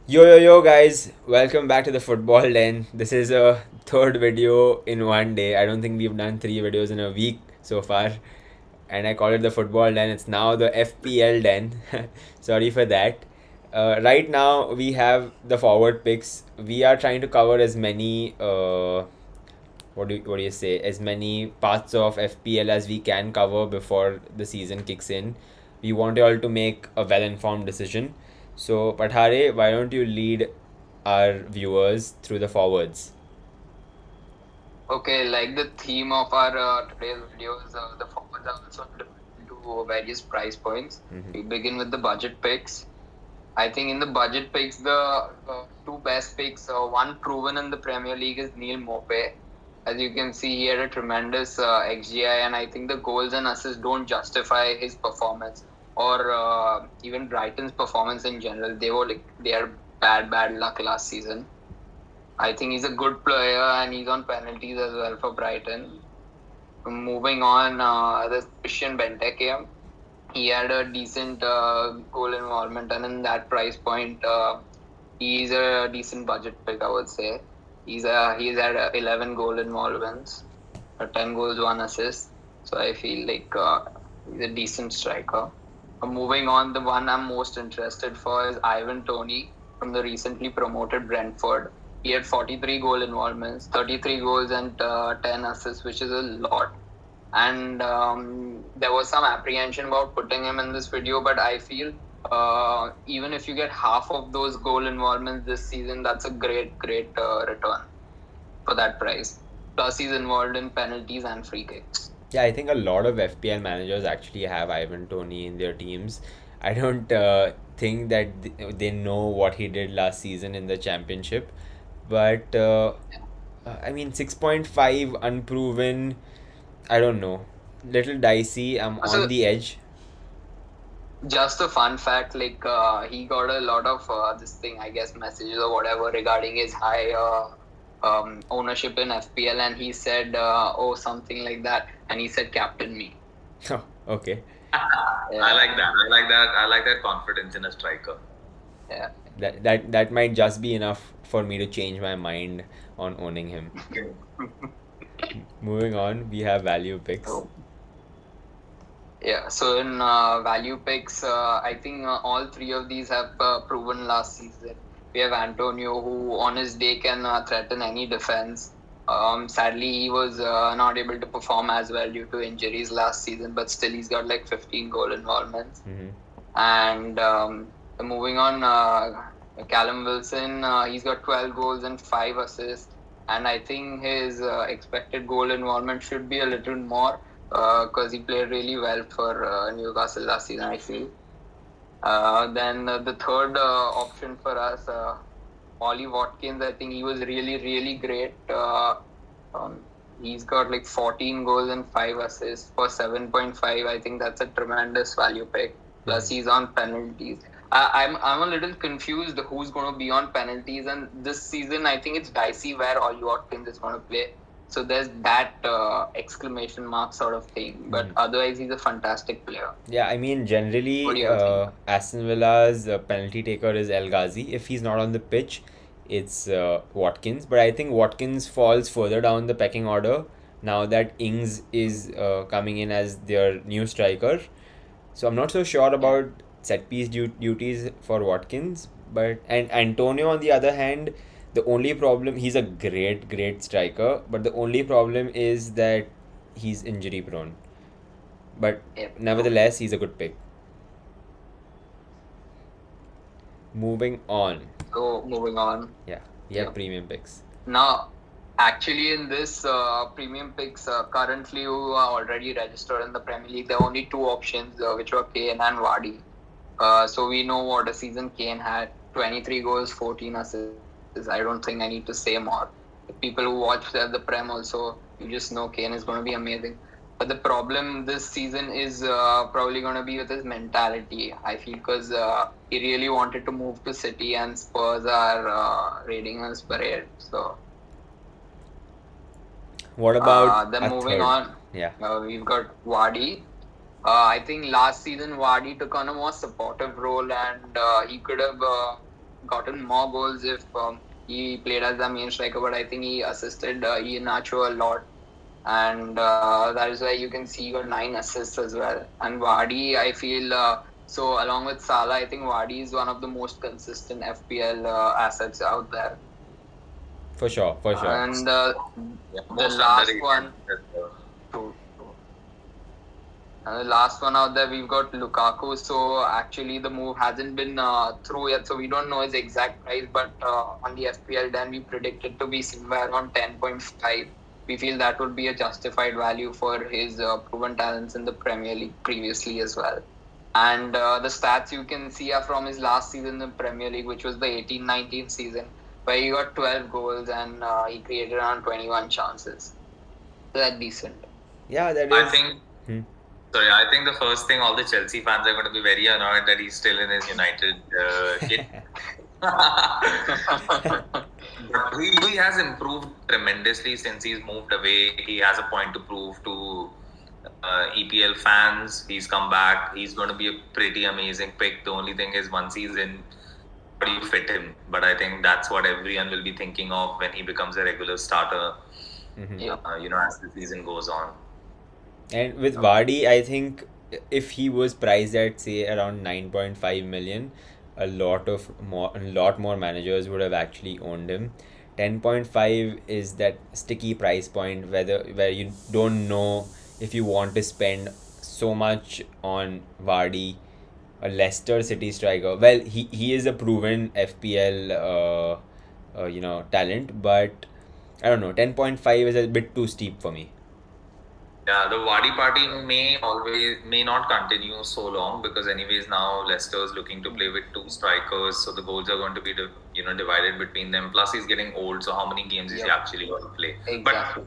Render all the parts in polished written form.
Yo guys, welcome back to the Football Den. This is a third video in one day. I don't think we've done 3 videos in a week so far. And I call it the Football Den. It's now the FPL Den. Sorry for that. Right now we have the forward picks. We are trying to cover as many what do you say, as many parts of FPL as we can cover before the season kicks in. We want you all to make a well-informed decision. So, Pathare, why don't you lead our viewers through the forwards? Okay, like the theme of our today's videos, the forwards are also divided into various price points. We begin with the budget picks. I think in the budget picks, the two best picks, one proven in the Premier League is Neil Maupay. As you can see, he had a tremendous XGI, and I think the goals and assists don't justify his performance or even Brighton's performance in general. They are bad luck last season. I think he's a good player and he's on penalties as well for Brighton. Moving on, there's Christian Benteke. He had a decent goal involvement, and in that price point, he's a decent budget pick, I would say. He's had 11 goal involvements, 10 goals, 1 assist. So I feel like he's a decent striker. Moving on, the one I'm most interested for is Ivan Toney from the recently promoted Brentford. He had 43 goal involvements, 33 goals and 10 assists, which is a lot. And there was some apprehension about putting him in this video, but I feel even if you get half of those goal involvements this season, that's a great return for that price. Plus, he's involved in penalties and free kicks. Yeah, I think a lot of FPL managers actually have Ivan Toney in their teams. I don't think that they know what he did last season in the championship, but I mean 6.5 unproven. I don't know, little dicey. I'm So, on the edge. just a fun fact, like he got a lot of this thing, I guess, messages or whatever regarding his high ownership in FPL, and he said, something like that, and he said, "Captain me." Oh, okay. Yeah. I like that. I like that. I like that confidence in a striker. Yeah. That might just be enough for me to change my mind on owning him. Moving on, we have value picks. Yeah, so in value picks, I think all three of these have proven last season. We have Antonio, who on his day can threaten any defense. Sadly, he was not able to perform as well due to injuries last season, but still he's got like 15 goal involvements. And moving on, Callum Wilson, he's got 12 goals and 5 assists. And I think his expected goal involvement should be a little more because he played really well for Newcastle last season, I feel. Then the third option for us, Ollie Watkins, I think he was really great. He's got like 14 goals and 5 assists for 7.5. I think that's a tremendous value pick. Plus, he's on penalties. I'm a little confused who's going to be on penalties, and this season I think it's dicey where Ollie Watkins is going to play. So there's that exclamation mark sort of thing. But otherwise, he's a fantastic player. Yeah, I mean, generally, What do you think? Aston Villa's penalty taker is El Ghazi. If he's not on the pitch, it's Watkins. But I think Watkins falls further down the pecking order now that Ings is coming in as their new striker. So I'm not so sure about set piece duties for Watkins. And Antonio, on the other hand, the only problem, he's a great striker, but the only problem is that he's injury prone. But nevertheless, he's a good pick. Moving on. So moving on. Yeah, we have premium picks. Now, actually, in this premium picks, currently you are already registered in the Premier League. There are only two options, which were Kane and Vardy. So we know what a season Kane had: 23 goals, 14 assists. I don't think I need to say more. The people who watch the Prem also, you just know Kane is going to be amazing. But the problem this season is probably going to be with his mentality, I feel, because he really wanted to move to City and Spurs are raiding his parade. So, what about then a moving third? on, Yeah. we've got Vardy. I think last season Vardy took on a more supportive role and he could have gotten more goals if he played as the main striker, but I think he assisted Iheanacho a lot, and that is why you can see he got 9 assists as well. And Vardy, I feel so along with Salah, I think Vardy is one of the most consistent FPL assets out there. For sure, for sure. And Yeah, the most last underrated. one, true, true. And the last one out there, we've got Lukaku. So actually, the move hasn't been through yet, so we don't know his exact price. But on the FPL, then we predict it to be somewhere around 10.5. We feel that would be a justified value for his proven talents in the Premier League previously as well. And the stats you can see are from his last season in the Premier League, which was the 18-19 season, where he got 12 goals and he created around 21 chances. So that's decent. Yeah, that I is. think. Hmm. Sorry, I think the first thing all the Chelsea fans are going to be very annoyed that he's still in his United kit. But he has improved tremendously since he's moved away. He has a point to prove to EPL fans. He's come back. He's going to be a pretty amazing pick. The only thing is, once he's in, how do you fit him? But I think that's what everyone will be thinking of when he becomes a regular starter. Yeah. As the season goes on. And with Vardy, I think if he was priced at say around 9.5 million, a lot more managers would have actually owned him. 10.5 is that sticky price point where you don't know if you want to spend so much on Vardy, a Leicester City striker. Well, he is a proven FPL talent, but I don't know. 10.5 is a bit too steep for me. Yeah, the Wadi party may not continue so long because anyways now Leicester is looking to play with two strikers, so the goals are going to be divided between them. Plus he's getting old, so how many games is he actually going to play? Exactly.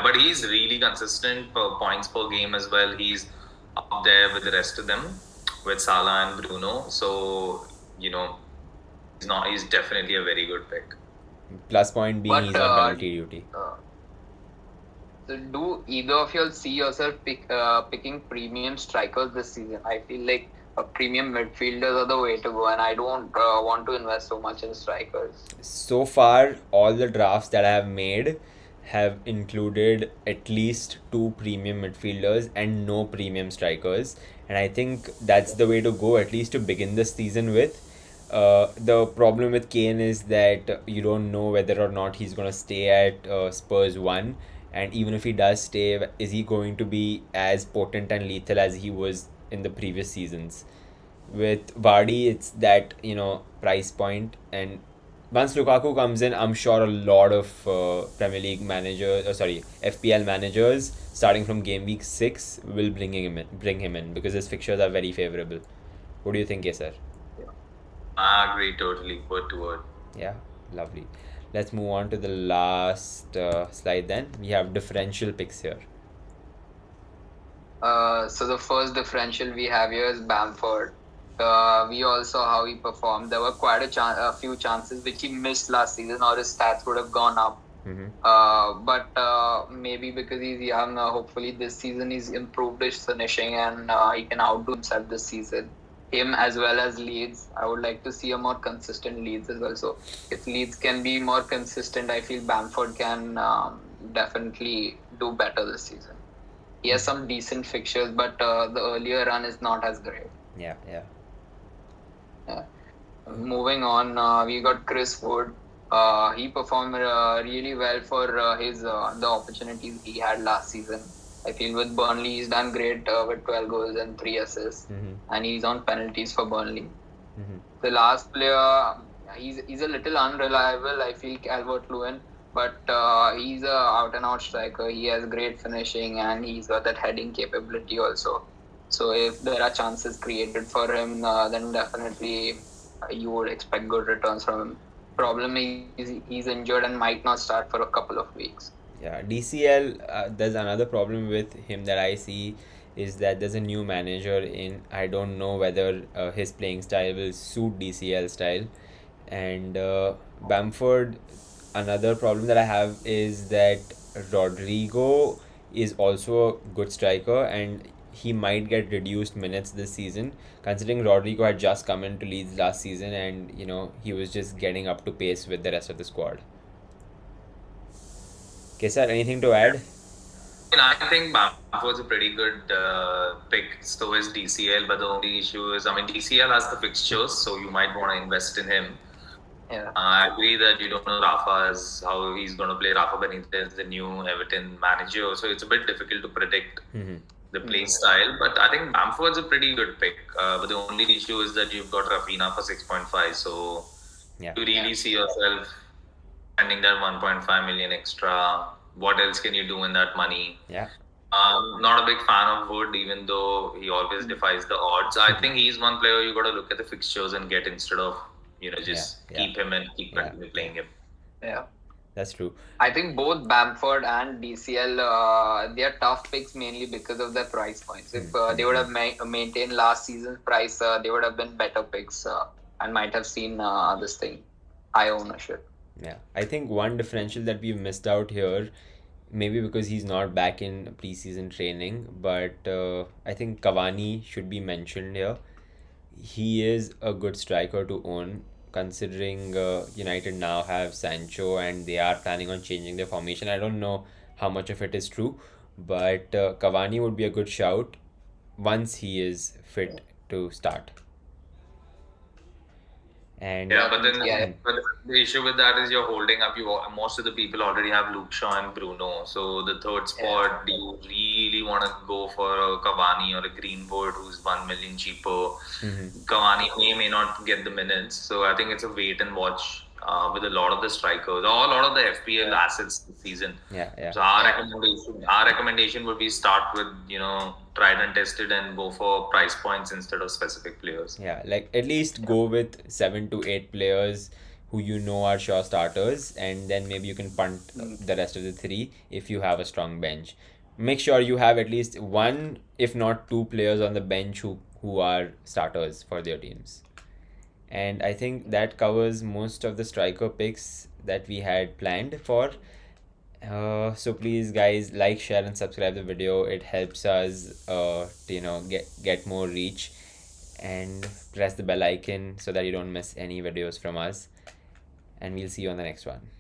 But he's really consistent per points per game as well. He's up there with the rest of them, with Salah and Bruno. So he's definitely a very good pick. Plus point being he's on penalty duty. So do either of you all see yourself picking premium strikers this season? I feel like premium midfielders are the way to go, and I don't want to invest so much in strikers. So far, all the drafts that I have made have included at least two premium midfielders and no premium strikers, and I think that's the way to go, at least to begin the season with. The problem with Kane is that you don't know whether or not he's going to stay at Spurs 1, and even if he does stay, is he going to be as potent and lethal as he was in the previous seasons? With Vardy, it's that price point, and once Lukaku comes in, I'm sure a lot of Premier League managers, FPL managers, starting from game week 6, will bring him in because his fixtures are very favorable. What do you think, sir? I agree totally, word to word. Yeah, lovely. Let's move on to the last slide then. We have differential picks here. So the first differential we have here is Bamford. We all saw how he performed. There were quite a few chances which he missed last season, or his stats would have gone up. But maybe because he's young, hopefully this season he's improved his finishing and he can outdo himself this season. Him as well as Leeds. I would like to see a more consistent Leeds as well. So if Leeds can be more consistent, I feel Bamford can definitely do better this season. He has some decent fixtures, but the earlier run is not as great. Yeah. Moving on, we got Chris Wood. He performed really well for the opportunities he had last season. I feel with Burnley, he's done great with 12 goals and 3 assists, and he's on penalties for Burnley. The last player, he's a little unreliable. I feel Calvert-Lewin, but he's a out-and-out striker. He has great finishing and he's got that heading capability also. So if there are chances created for him, then definitely you would expect good returns from him. Problem is he's injured and might not start for a couple of weeks. Yeah, DCL, there's another problem with him that I see is that there's a new manager in. I don't know whether his playing style will suit DCL style. And Bamford, another problem that I have is that Rodrigo is also a good striker, and he might get reduced minutes this season, considering Rodrigo had just come into Leeds last season and he was just getting up to pace with the rest of the squad. Okay, sir, anything to add? I think Bamford's a pretty good pick. So is DCL, but the only issue is, DCL has the fixtures, so you might want to invest in him. Yeah. I agree that you don't know Rafa's how he's going to play. Rafa Benitez, the new Everton manager, so it's a bit difficult to predict the play style. But I think Bamford's a pretty good pick. But the only issue is that you've got Rafinha for 6.5. So you really see yourself spending that 1.5 million extra. What else can you do in that money? Yeah. Not a big fan of Wood, even though he always defies the odds. I think he's one player you got to look at the fixtures and get instead of keep him and keep playing him. Yeah. That's true. I think both Bamford and DCL, they are tough picks mainly because of their price points. If they would have maintained last season's price, they would have been better picks and might have seen this thing, high ownership. Yeah, I think one differential that we've missed out here, maybe because he's not back in preseason training, but I think Cavani should be mentioned here. He is a good striker to own, considering United now have Sancho and they are planning on changing their formation. I don't know how much of it is true, but Cavani would be a good shout once he is fit to start. And but then but the issue with that is you're holding up. Most of the people already have Luke Shaw and Bruno. So the third spot, do you really want to go for a Cavani or a Greenwood who's 1 million cheaper? Cavani may not get the minutes. So I think it's a wait and watch with a lot of the strikers or a lot of the FPL assets this season. So our recommendation would be start with tried and tested and go for price points instead of specific players. Yeah, like at least go with 7 to 8 players who are sure starters, and then maybe you can punt the rest of the 3 if you have a strong bench. Make sure you have at least 1, if not 2 players on the bench who are starters for their teams. And I think that covers most of the striker picks that we had planned for. So please guys, like, share and subscribe the video. It helps us to get more reach, and press the bell icon so that you don't miss any videos from us, and we'll see you on the next one.